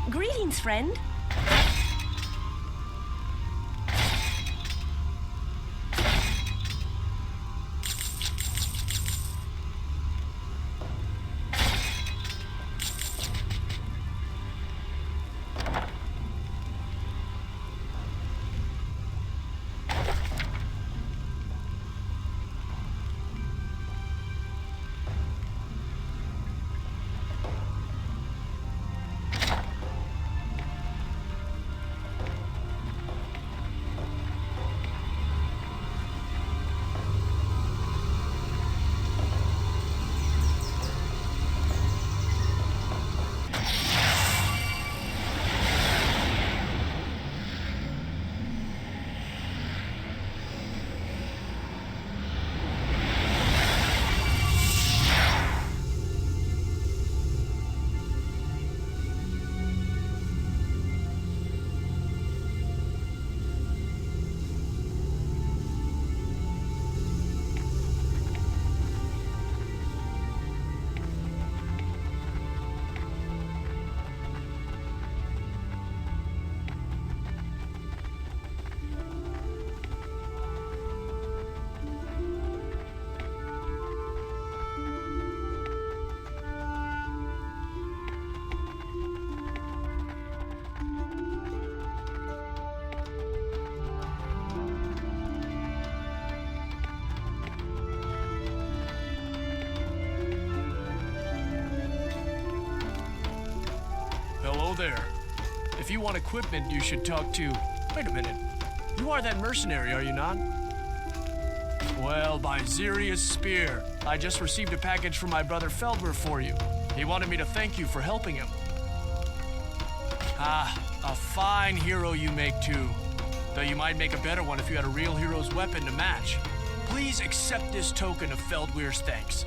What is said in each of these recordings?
Greetings, friend. Hello there. If you want equipment, you should talk to... Wait a minute. You are that mercenary, are you not? Well, by Ziria's spear, I just received a package from my brother Feldmer for you. He wanted me to thank you for helping him. Ah, a fine hero you make too. Though you might make a better one if you had a real hero's weapon to match. Please accept this token of Feldweir's thanks.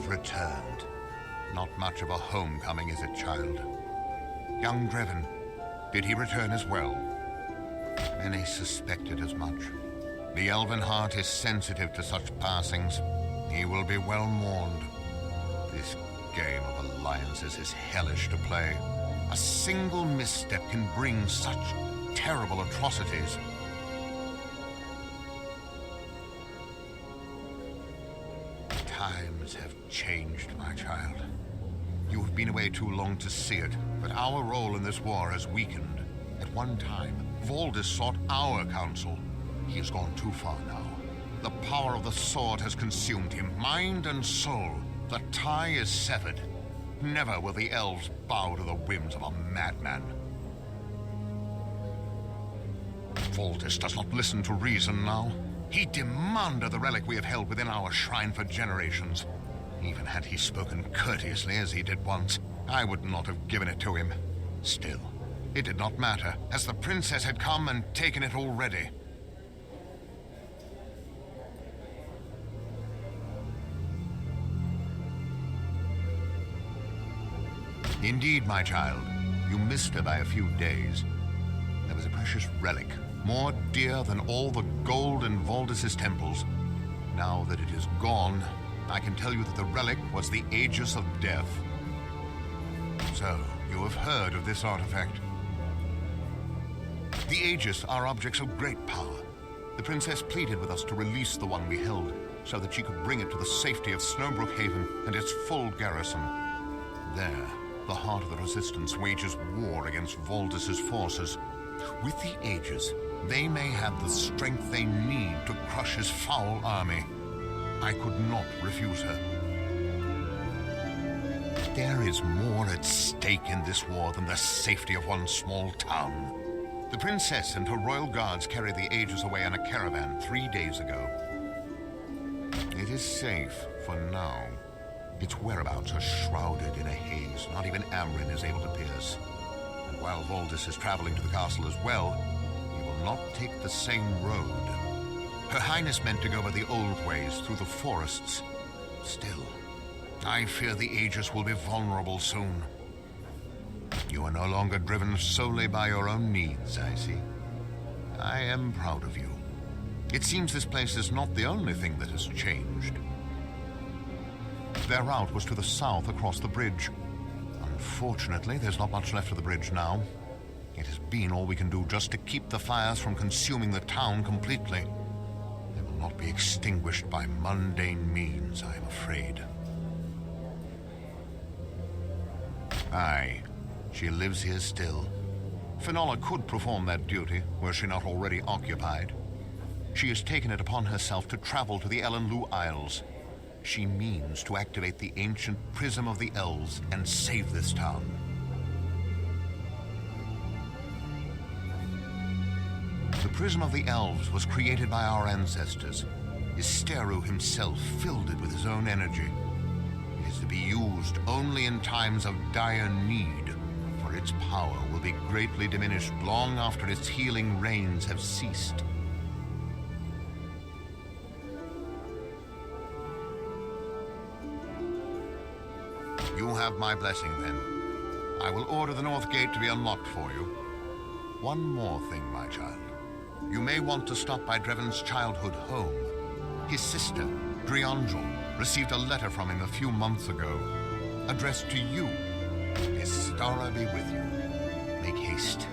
Returned. Not much of a homecoming, is it, child? Young Dreven, did he return as well? Many suspected as much. The elven heart is sensitive to such passings. He will be well mourned. This game of alliances is hellish to play. A single misstep can bring such terrible atrocities. Times have changed, my child. You have been away too long to see it, but our role in this war has weakened. At one time, Valdis sought our counsel. He has gone too far now. The power of the sword has consumed him, mind and soul. The tie is severed. Never will the elves bow to the whims of a madman. Valdis does not listen to reason now. He demanded the relic we have held within our shrine for generations. Even had he spoken courteously as he did once, I would not have given it to him. Still, it did not matter, as the princess had come and taken it already. Indeed, my child. You missed her by a few days. There was a precious relic, more dear than all the gold in Valdis's temples. Now that it is gone, I can tell you that the relic was the Aegis of Death. So, you have heard of this artifact. The Aegis are objects of great power. The princess pleaded with us to release the one we held, so that she could bring it to the safety of Snowbrook Haven and its full garrison. There, the heart of the Resistance wages war against Valdis's forces. With the Aegis, they may have the strength they need to crush his foul army. I could not refuse her. There is more at stake in this war than the safety of one small town. The princess and her royal guards carried the Aegis away on a caravan 3 days ago. It is safe for now. Its whereabouts are shrouded in a haze not even Amrin is able to pierce. And while Valdis is traveling to the castle as well, he will not take the same road. Her Highness meant to go by the old ways through the forests. Still, I fear the Aegis will be vulnerable soon. You are no longer driven solely by your own needs, I see. I am proud of you. It seems this place is not the only thing that has changed. Their route was to the south across the bridge. Unfortunately, there's not much left of the bridge now. It has been all we can do just to keep the fires from consuming the town completely. They will not be extinguished by mundane means, I am afraid. Aye, she lives here still. Finola could perform that duty, were she not already occupied. She has taken it upon herself to travel to the Elenlu Isles. She means to activate the ancient Prism of the Elves and save this town. The Prism of the Elves was created by our ancestors. Isteru himself filled it with his own energy. It is to be used only in times of dire need, for its power will be greatly diminished long after its healing rains have ceased. You have my blessing, then. I will order the North Gate to be unlocked for you. One more thing, my child. You may want to stop by Dreven's childhood home. His sister, Driangel, received a letter from him a few months ago, addressed to you. His Stara be with you. Make haste.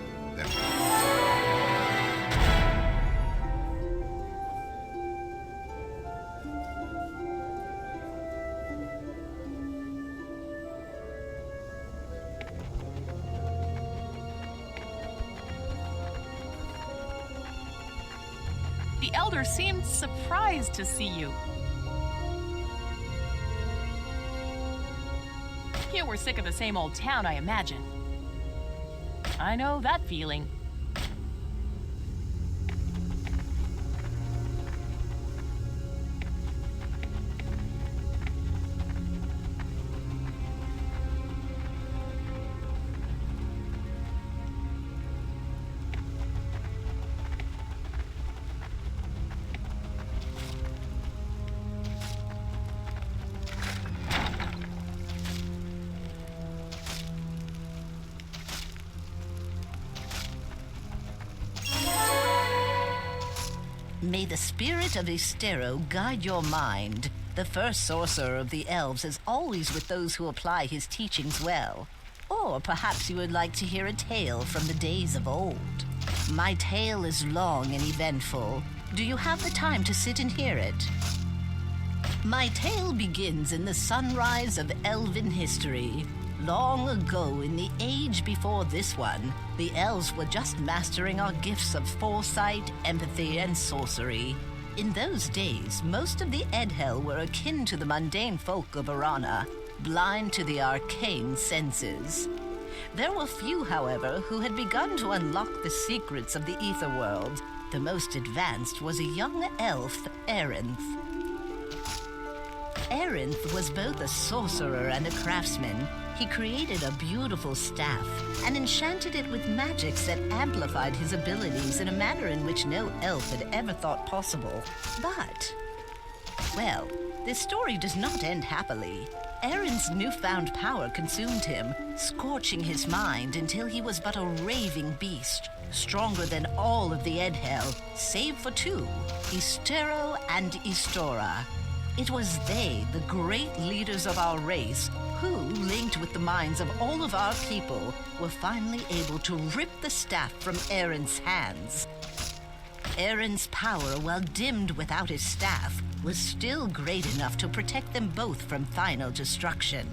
The elder seemed surprised to see you. You were sick of the same old town, I imagine. I know that feeling. May the spirit of Istero guide your mind. The first sorcerer of the elves is always with those who apply his teachings well. Or perhaps you would like to hear a tale from the days of old. My tale is long and eventful. Do you have the time to sit and hear it? My tale begins in the sunrise of elven history. Long ago, in the age before this one, the elves were just mastering our gifts of foresight, empathy, and sorcery. In those days, most of the Edhel were akin to the mundane folk of Arana, blind to the arcane senses. There were few, however, who had begun to unlock the secrets of the ether world. The most advanced was a young elf, Arinth. Arinth was both a sorcerer and a craftsman. He created a beautiful staff and enchanted it with magics that amplified his abilities in a manner in which no elf had ever thought possible. But, well, this story does not end happily. Aaron's newfound power consumed him, scorching his mind until he was but a raving beast, stronger than all of the Edhel, save for two, Ystero and Ystora. It was they, the great leaders of our race, who, linked with the minds of all of our people, were finally able to rip the staff from Aaron's hands. Aaron's power, while dimmed without his staff, was still great enough to protect them both from final destruction.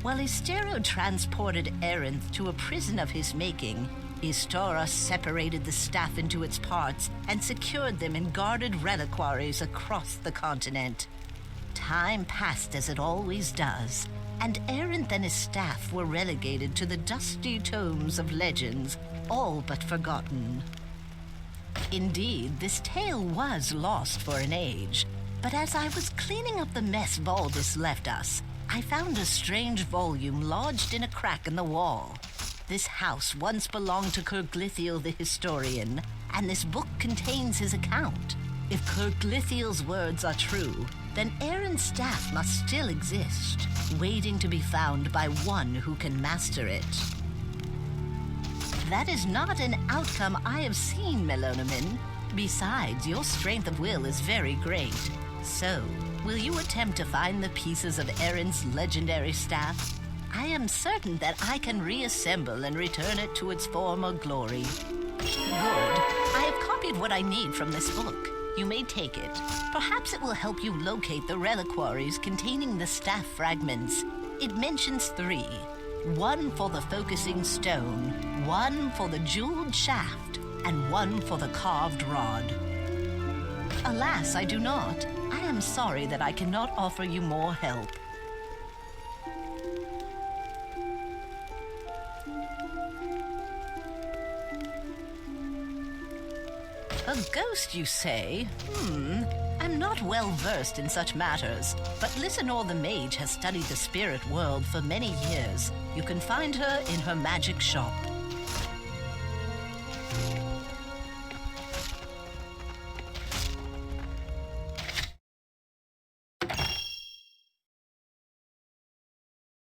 While Ystero transported Aaron to a prison of his making, Ystora separated the staff into its parts and secured them in guarded reliquaries across the continent. Time passed as it always does, and Aaron and his staff were relegated to the dusty tomes of legends, all but forgotten. Indeed, this tale was lost for an age, but as I was cleaning up the mess Valdis left us, I found a strange volume lodged in a crack in the wall. This house once belonged to Kirglithiel the historian, and this book contains his account. If Kirglithiel's words are true, then Aaron's staff must still exist, waiting to be found by one who can master it. That is not an outcome I have seen, Melonomin. Besides, your strength of will is very great. So, will you attempt to find the pieces of Aaron's legendary staff? I am certain that I can reassemble and return it to its former glory. Good. I have copied what I need from this book. You may take it. Perhaps it will help you locate the reliquaries containing the staff fragments. It mentions 3. 1 for the focusing stone, 1 for the jeweled shaft, and 1 for the carved rod. Alas, I do not. I am sorry that I cannot offer you more help. A ghost, you say? I'm not well versed in such matters, but Lysanor the mage has studied the spirit world for many years. You can find her in her magic shop.